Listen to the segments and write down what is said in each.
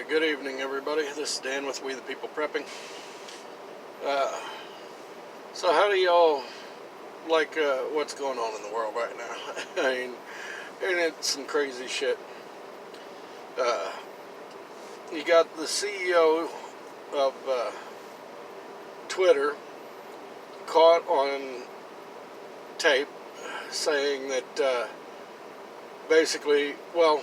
Good evening, everybody. This is Dan with We the People Prepping. So how do y'all like what's going on in the world right now? I mean, and it's some crazy shit. You got the CEO of Twitter caught on tape saying that basically, well,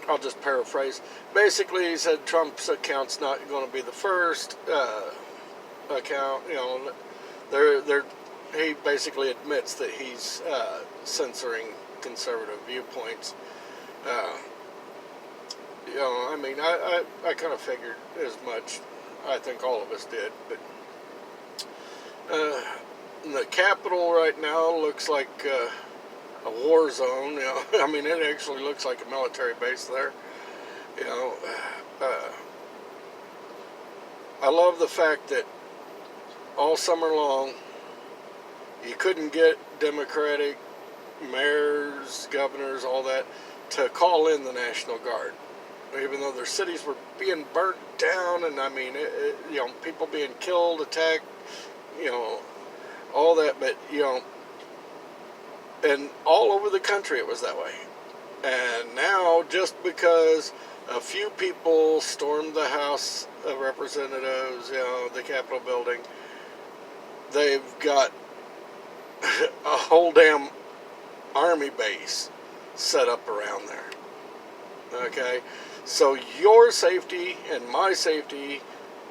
I'll just paraphrase. Basically, he said Trump's account's not going to be the first account. You know, he basically admits that he's censoring conservative viewpoints. You know, I mean, I kind of figured as much. I think all of us did. But the Capitol right now looks like a war zone. You know, I mean, it actually looks like a military base there. You know, I love the fact that all summer long you couldn't get Democratic mayors, governors, all that to call in the National Guard, even though their cities were being burnt down, and I mean, you know, people being killed, attacked, you know, all that. But you know, and all over the country it was that way. And now, just because a few people stormed the House of Representatives, you know, the Capitol building, they've got a whole damn army base set up around there. Okay? So your safety and my safety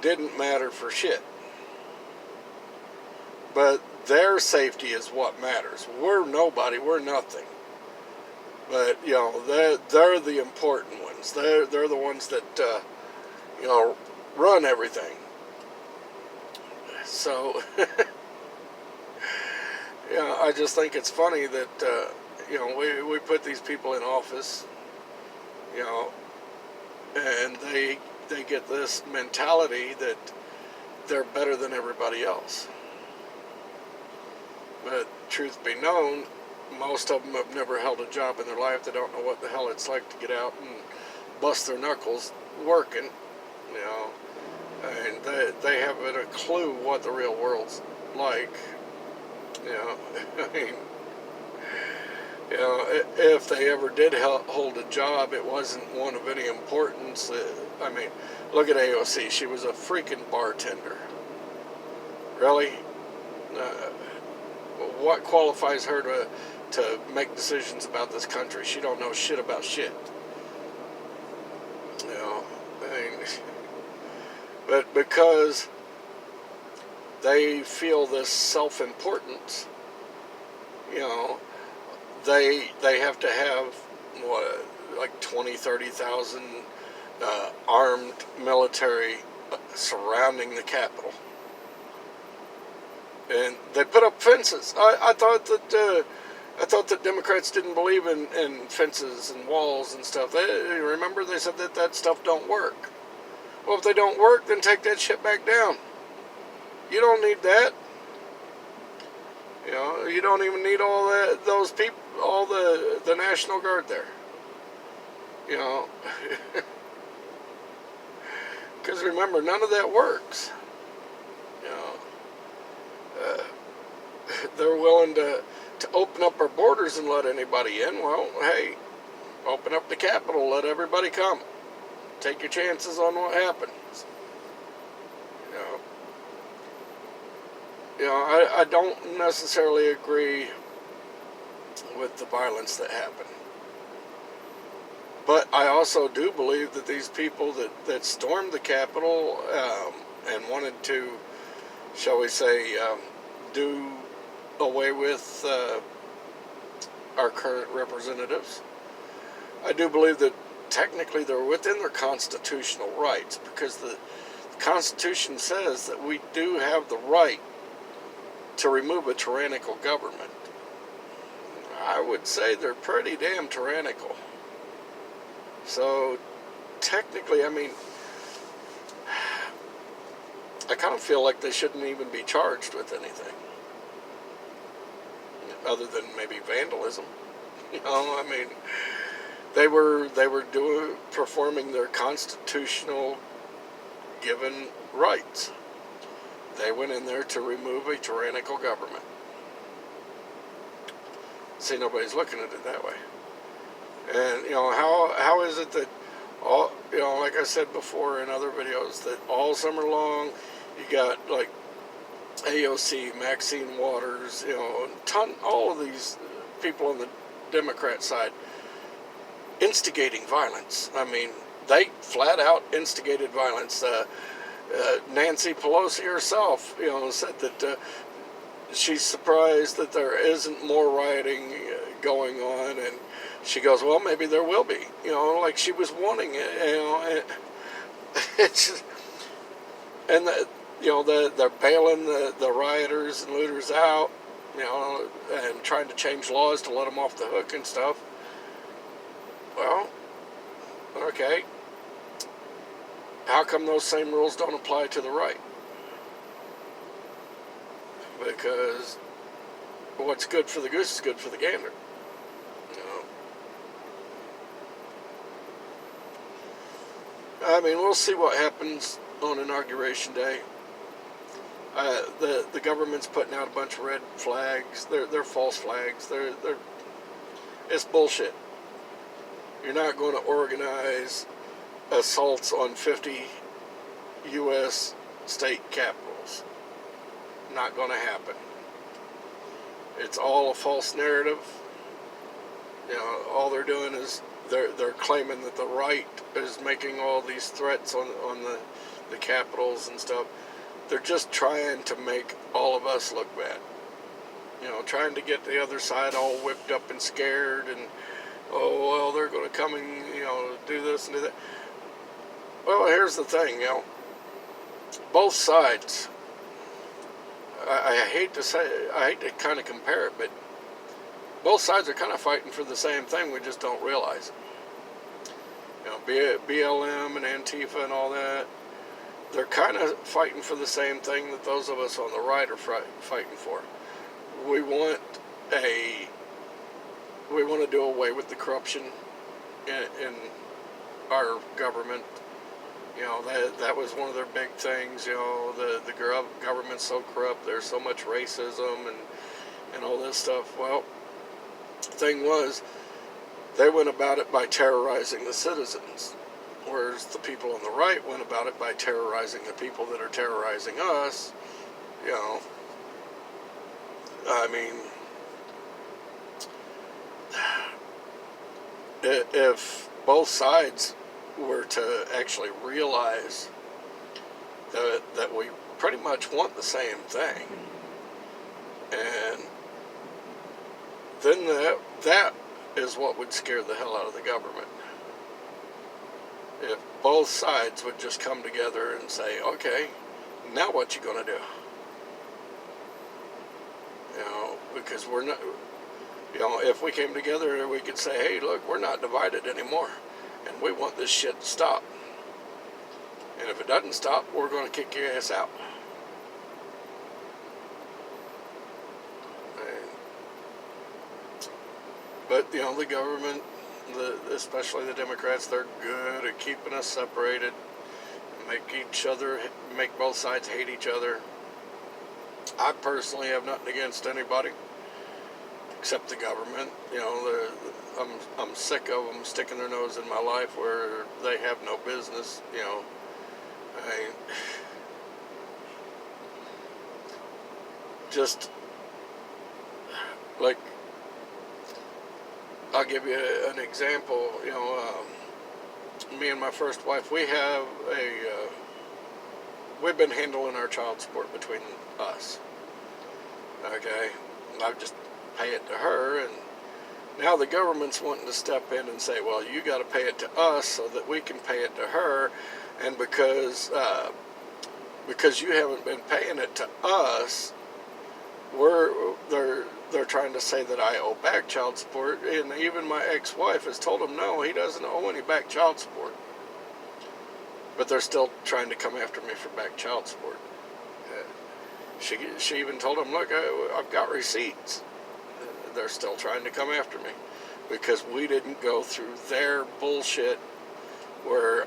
didn't matter for shit. But their safety is what matters. We're nobody. We're nothing. But, you know, they're the important ones. They're the ones that, you know, run everything. So, you know, I just think it's funny that, you know, we put these people in office, you know, and they get this mentality that they're better than everybody else. But truth be known, most of them have never held a job in their life. They don't know what the hell it's like to get out and bust their knuckles working, you know, and they haven't a clue what the real world's like, you know. I mean, you know, if they ever did hold a job, it wasn't one of any importance. I mean, look at AOC. She was a freaking bartender. Really? What qualifies her to make decisions about this country? She don't know shit about shit. You know, I mean, but because they feel this self-importance, you know, they have to have what, like 30,000 armed military surrounding the Capitol. And they put up fences. I thought that Democrats didn't believe in fences and walls and stuff. Remember, they said that stuff don't work. Well, if they don't work, then take that shit back down. You don't need that. You know, you don't even need all those people, all the National Guard there. You know, because remember, none of that works. You know. They're willing to open up our borders and let anybody in. Well, hey, open up the Capitol, let everybody come. Take your chances on what happens. You know, I don't necessarily agree with the violence that happened. But I also do believe that these people that stormed the Capitol and wanted to, shall we say, do away with our current representatives, I do believe that technically they're within their constitutional rights, because the Constitution says that we do have the right to remove a tyrannical government. I would say they're pretty damn tyrannical. So technically, I mean, I kind of feel like they shouldn't even be charged with anything other than maybe vandalism. You know, I mean, They were performing their constitutional given rights. They went in there to remove a tyrannical government. See, nobody's looking at it that way. And how is it that all, like I said before in other videos, that all summer long you got like AOC, Maxine Waters, all of these people on the Democrat side instigating violence. I mean, they flat out instigated violence. Nancy Pelosi herself, said that she's surprised that there isn't more rioting going on, and she goes, well, maybe there will be, like she was wanting it, it's just, and they're bailing the rioters and looters out, and trying to change laws to let them off the hook and stuff. Well, okay, how come those same rules don't apply to the right? Because what's good for the goose is good for the gander. I mean, we'll see what happens on Inauguration Day. The government's putting out a bunch of red flags. They're false flags. It's bullshit. You're not going to organize assaults on 50 U.S. state capitals. Not going to happen. It's all a false narrative. All they're doing is they're claiming that the right is making all these threats on the capitals and stuff. They're just trying to make all of us look bad. Trying to get the other side all whipped up and scared, and oh well, they're going to come and do this and do that. Well, here's the thing, both sides. I hate to kind of compare it, but both sides are kind of fighting for the same thing. We just don't realize it. BLM and Antifa and all that, they're kind of fighting for the same thing that those of us on the right are fighting for. We want to do away with the corruption in our government. That was one of their big things. The government's so corrupt. There's so much racism and all this stuff. Well, the thing was, they went about it by terrorizing the citizens, whereas the people on the right went about it by terrorizing the people that are terrorizing us. I mean, if both sides were to actually realize that we pretty much want the same thing, and then that is what would scare the hell out of the government. If both sides would just come together and say, okay, now what you gonna do? Because we're not, if we came together, we could say, hey, look, we're not divided anymore, and we want this shit to stop. And if it doesn't stop, we're going to kick your ass out. But, the government, especially the Democrats, they're good at keeping us separated, make both sides hate each other. I personally have nothing against anybody except the government. I'm sick of them sticking their nose in my life where they have no business. Just like, I'll give you an example. Me and my first wife, we've been handling our child support between us. Okay, I just pay it to her, and now the government's wanting to step in and say, well, you got to pay it to us so that we can pay it to her, and because you haven't been paying it to us, they're trying to say that I owe back child support, and even my ex-wife has told them no, he doesn't owe any back child support, but they're still trying to come after me for back child support. She even told them, look, I've got receipts. They're still trying to come after me because we didn't go through their bullshit where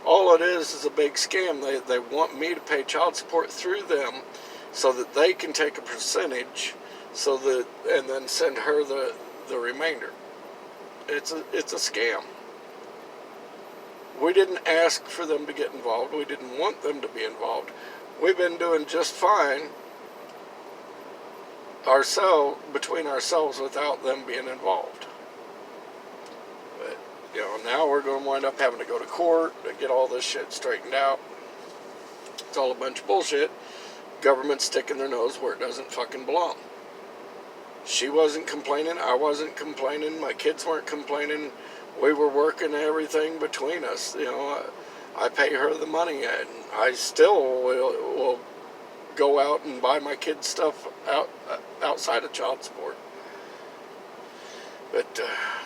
all it is a big scam. They want me to pay child support through them so that they can take a percentage and then send her the remainder. It's a scam. We didn't ask for them to get involved. We didn't want them to be involved. We've been doing just fine between ourselves without them being involved. But, now we're going to wind up having to go to court to get all this shit straightened out. It's all a bunch of bullshit. Government sticking their nose where it doesn't fucking belong. She wasn't complaining. I wasn't complaining. My kids weren't complaining. We were working everything between us. I pay her the money, and I still will go out and buy my kids stuff outside of child support. But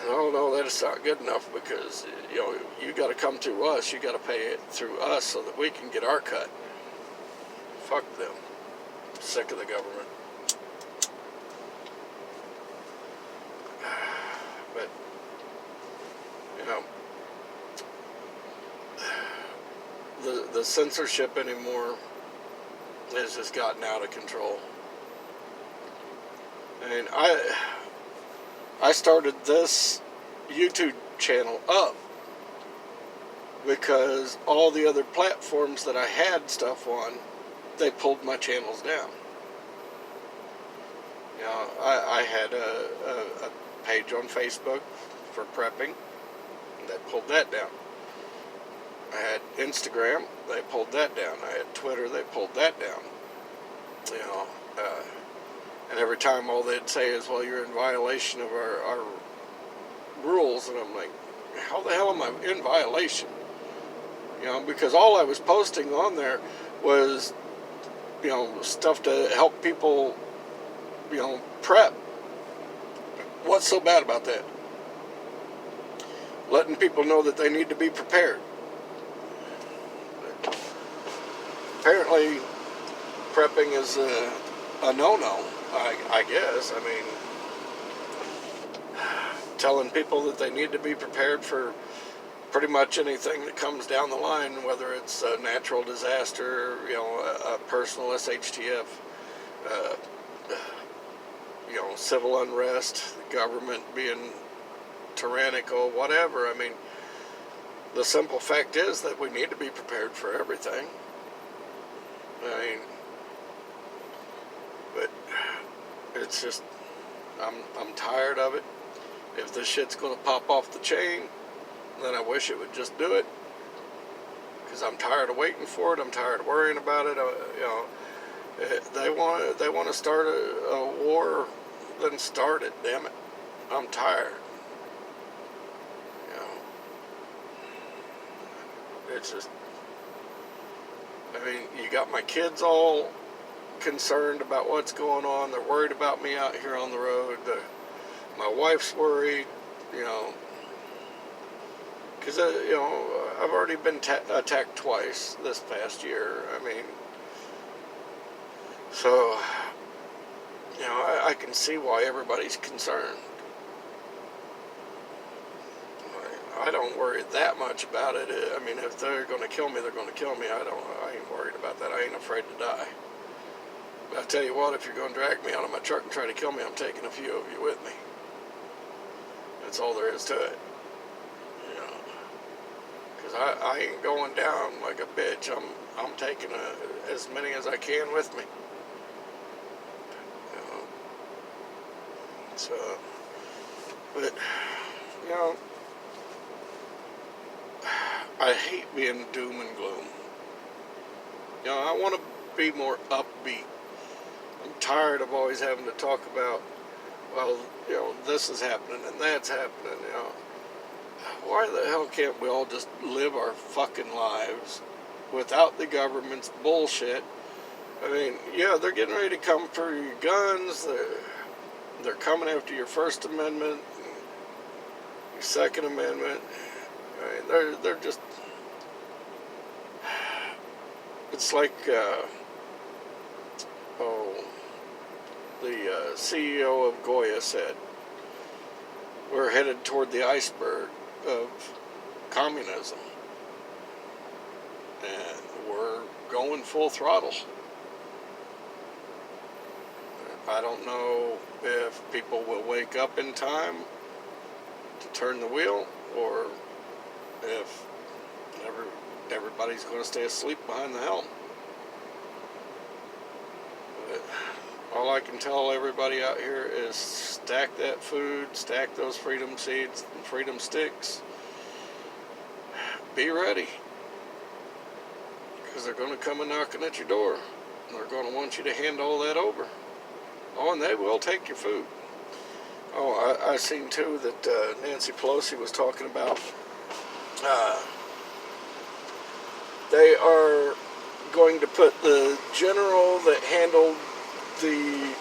no, that is not good enough, because you got to come through us. You got to pay it through us so that we can get our cut. Fuck them. I'm sick of the government. But the censorship anymore has just gotten out of control. I mean, I started this YouTube channel up because all the other platforms that I had stuff on, they pulled my channels down. I had a page on Facebook for prepping, and they pulled that down. I had Instagram, they pulled that down. I had Twitter, they pulled that down. And every time all they'd say is, well, you're in violation of our rules. And I'm like, how the hell am I in violation? Because all I was posting on there was, stuff to help people, prep. What's so bad about that? Letting people know that they need to be prepared. But apparently, prepping is a no-no, I guess. I mean, telling people that they need to be prepared for pretty much anything that comes down the line, whether it's a natural disaster, a personal SHTF, civil unrest, the government being tyrannical, whatever. I mean, the simple fact is that we need to be prepared for everything. I mean, but it's just, I'm tired of it. If this shit's going to pop off the chain, then I wish it would just do it. Because I'm tired of waiting for it. I'm tired of worrying about it. They want to start a war, then start it. Damn it, I'm tired. It's just, I mean, you got my kids all concerned about what's going on. They're worried about me out here on the road. My wife's worried, because I've already been attacked twice this past year. I mean, so I can see why everybody's concerned. I don't worry that much about it. I mean, if they're going to kill me, they're going to kill me. I ain't worried about that. I ain't afraid to die. But I tell you what, if you're going to drag me out of my truck and try to kill me, I'm taking a few of you with me. That's all there is to it. Because I ain't going down like a bitch. I'm taking as many as I can with me. So, but I hate being doom and gloom. I want to be more upbeat. I'm tired of always having to talk about, well, this is happening and that's happening. Why the hell can't we all just live our fucking lives without the government's bullshit? I mean, they're getting ready to come for your guns. They're coming after your First Amendment, your Second Amendment. I mean, they're just. It's like, the CEO of Goya said, we're headed toward the iceberg of communism. And we're going full throttle. I don't know if people will wake up in time to turn the wheel, or if everybody's going to stay asleep behind the helm. But all I can tell everybody out here is stack that food, stack those freedom seeds and freedom sticks. Be ready, because they're going to come and knocking at your door. They're going to want you to hand all that over. Oh, and they will take your food. Oh, I seen too that Nancy Pelosi was talking about they are going to put the general that handled the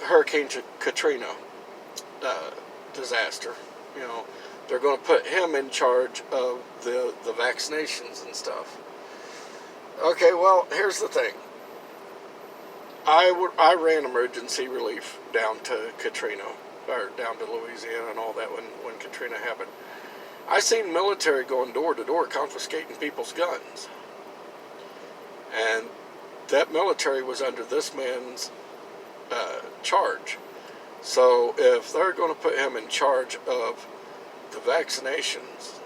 Hurricane Katrina disaster. You know, they're going to put him in charge of the vaccinations and stuff. Okay, well, here's the thing. I ran emergency relief down to Katrina, or down to Louisiana and all that when Katrina happened. I seen military going door to door confiscating people's guns. And that military was under this man's charge. So if they're going to put him in charge of the vaccinations,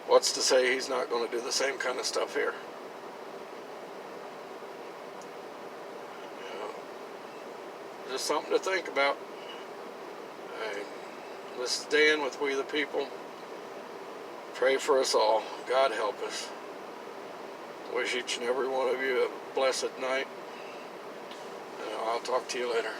what's to say he's not going to do the same kind of stuff here? Just something to think about. This is Dan with We the People. Pray for us all. God help us. Wish each and every one of you a blessed night. I'll talk to you later.